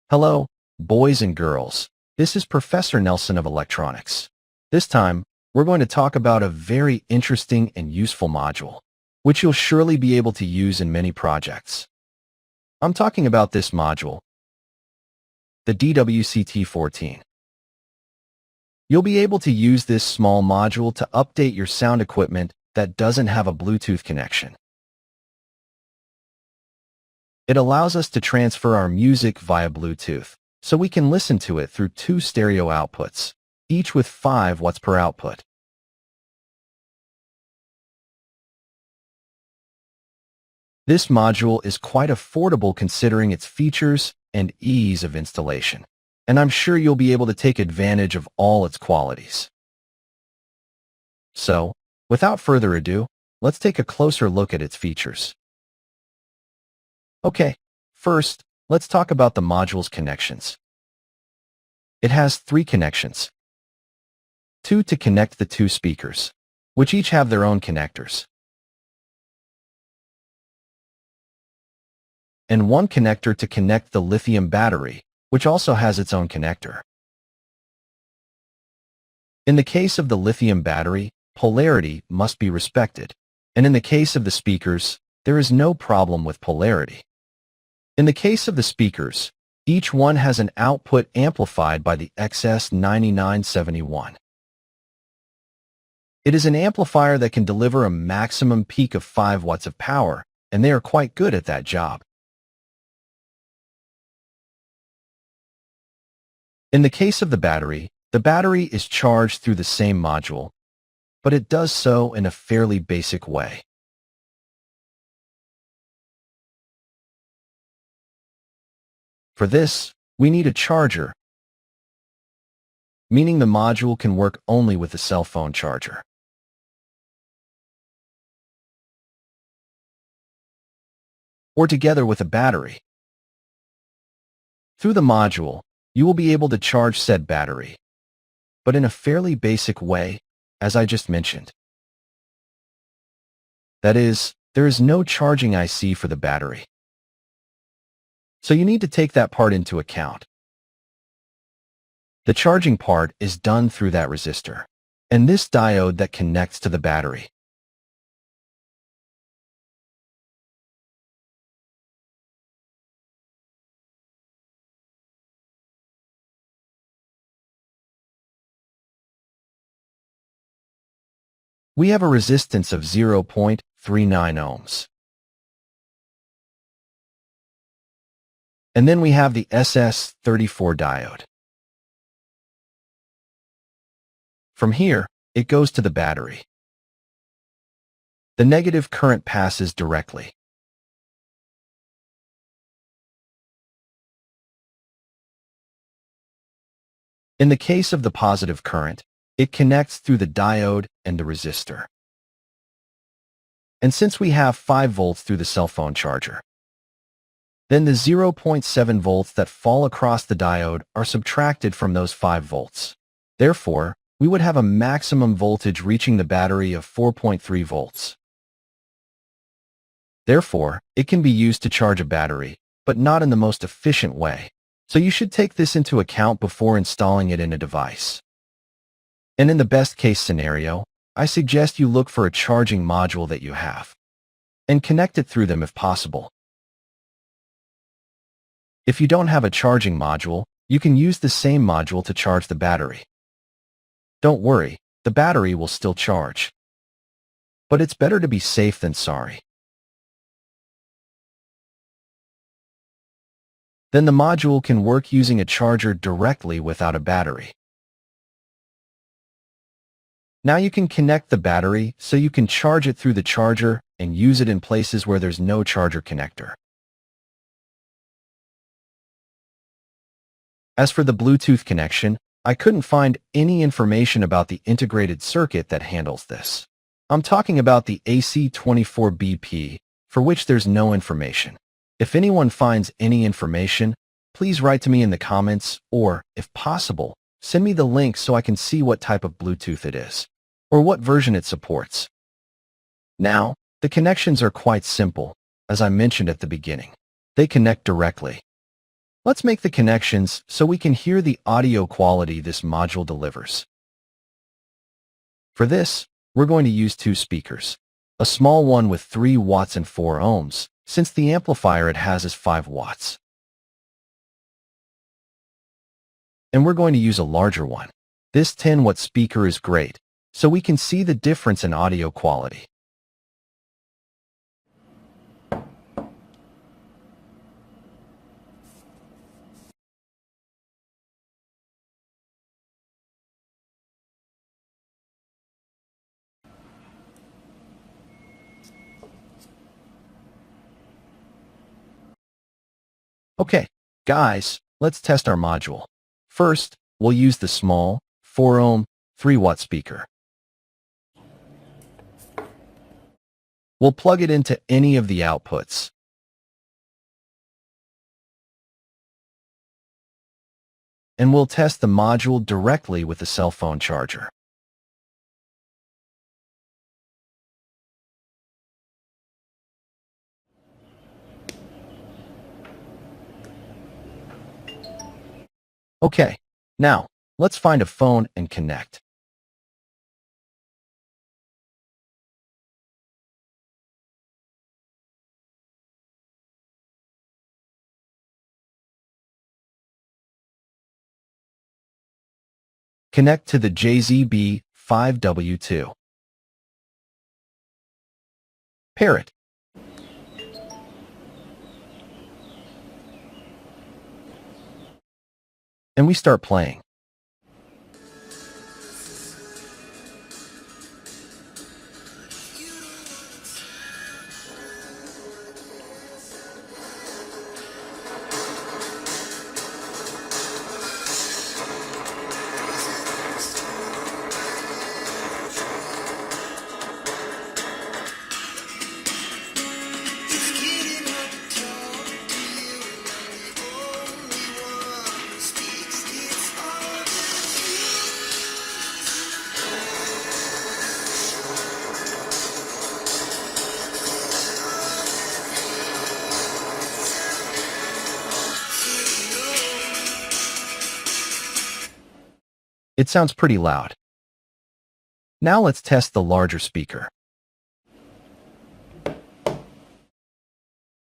Hello, boys and girls. This is Professor Nelson of Electronics. This time, we're going to talk about a very interesting and useful module, which you'll surely be able to use in many projects. I'm talking about this module, the DWCT14. You'll be able to use this small module to update your sound equipment that doesn't have a Bluetooth connection. It allows us to transfer our music via Bluetooth, so we can listen to it through two stereo outputs, each with 5 watts per output. This module is quite affordable considering its features and ease of installation, and I'm sure you'll be able to take advantage of all its qualities. So, without further ado, let's take a closer look at its features. Okay, first, let's talk about the module's connections. It has 3 connections. 2 to connect the 2 speakers, which each have their own connectors. And 1 connector to connect the lithium battery, which also has its own connector. In the case of the lithium battery, polarity must be respected, and in the case of the speakers, there is no problem with polarity. In the case of the speakers, each one has an output amplified by the XS9971. It is an amplifier that can deliver a maximum peak of 5 watts of power, and they are quite good at that job. In the case of the battery is charged through the same module, but it does so in a fairly basic way. For this, we need a charger, meaning the module can work only with a cell phone charger. Or together with a battery. Through the module, you will be able to charge said battery, but in a fairly basic way, as I just mentioned. That is, there is no charging IC for the battery. So you need to take that part into account. The charging part is done through that resistor, and this diode that connects to the battery. We have a resistance of 0.39 ohms. And then we have the SS34 diode. From here, it goes to the battery. The negative current passes directly. In the case of the positive current, it connects through the diode and the resistor. And since we have 5 volts through the cell phone charger, then the 0.7 volts that fall across the diode are subtracted from those 5 volts. Therefore, we would have a maximum voltage reaching the battery of 4.3 volts. Therefore, it can be used to charge a battery, but not in the most efficient way. So you should take this into account before installing it in a device. And in the best case scenario, I suggest you look for a charging module that you have, and connect it through them if possible. If you don't have a charging module, you can use the same module to charge the battery. Don't worry, the battery will still charge. But it's better to be safe than sorry. Then the module can work using a charger directly without a battery. Now you can connect the battery so you can charge it through the charger and use it in places where there's no charger connector. As for the Bluetooth connection, I couldn't find any information about the integrated circuit that handles this. I'm talking about the AC24BP, for which there's no information. If anyone finds any information, please write to me in the comments or, if possible, send me the link so I can see what type of Bluetooth it is, or what version it supports. Now, the connections are quite simple, as I mentioned at the beginning. They connect directly. Let's make the connections so we can hear the audio quality this module delivers. For this, we're going to use two speakers. A small one with 3 watts and 4 ohms, since the amplifier it has is 5 watts. And we're going to use a larger one. This 10-watt speaker is great, so we can see the difference in audio quality. Okay, guys, let's test our module. First, we'll use the small, 4-ohm, 3-watt speaker. We'll plug it into any of the outputs. And we'll test the module directly with the cell phone charger. Okay, now, let's find a phone and connect. Connect to the JZB5W2. Pair it. And we start playing. It sounds pretty loud. Now let's test the larger speaker.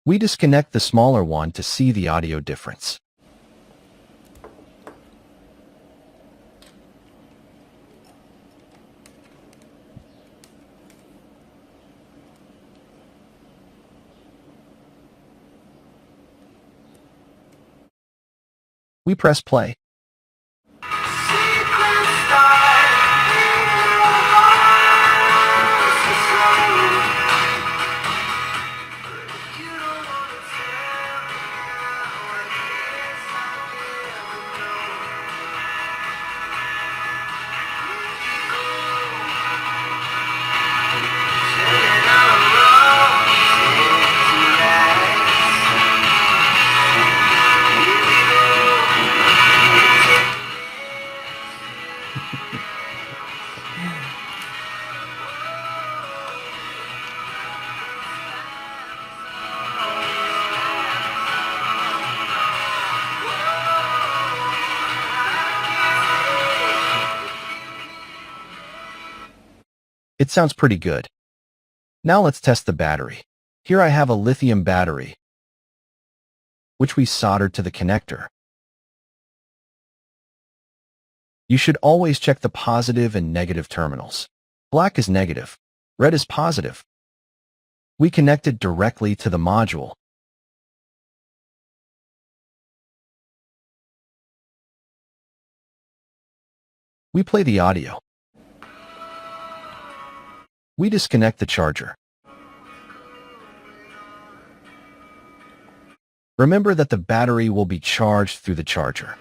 We disconnect the smaller one to see the audio difference. We press play. It sounds pretty good. Now let's test the battery. Here I have a lithium battery, which we soldered to the connector. You should always check the positive and negative terminals. Black is negative, red is positive. We connect it directly to the module. We play the audio. We disconnect the charger. Remember that the battery will be charged through the charger.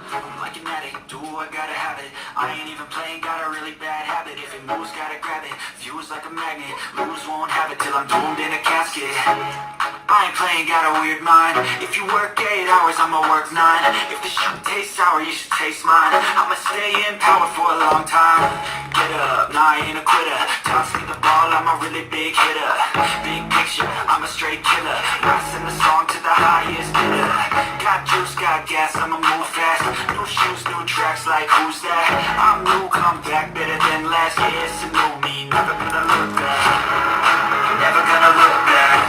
I'm like an addict, do I gotta have it. I ain't even playing, got a really bad habit. habit. If it moves, gotta grab it. Fuse like a magnet. Lose, won't have it till I'm doomed in a casket. I ain't playing, got a weird mind. If you work 8 hours, I'ma work 9. If the shit tastes sour, you should taste mine. I'ma stay in power for a long time. Get up, nah, I ain't a quitter. Toss me the ball, I'm a really big hitter. Big picture, I'm a straight killer. Rising the song to the highest bidder. Got juice, got gas, I'ma move fast. New shoes, new tracks, like who's that? I'm new, come back better than last. Yeah, it's a new me, never gonna look back. Never gonna look back.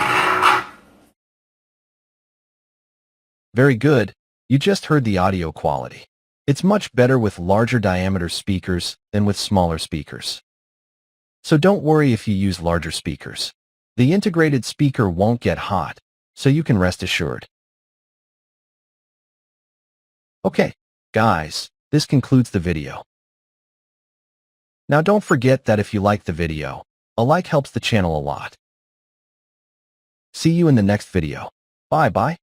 Very good. You just heard the audio quality. It's much better with larger diameter speakers than with smaller speakers. So don't worry if you use larger speakers. The integrated speaker won't get hot, so you can rest assured. Okay, guys, this concludes the video. Now don't forget that if you like the video, a like helps the channel a lot. See you in the next video. Bye-bye.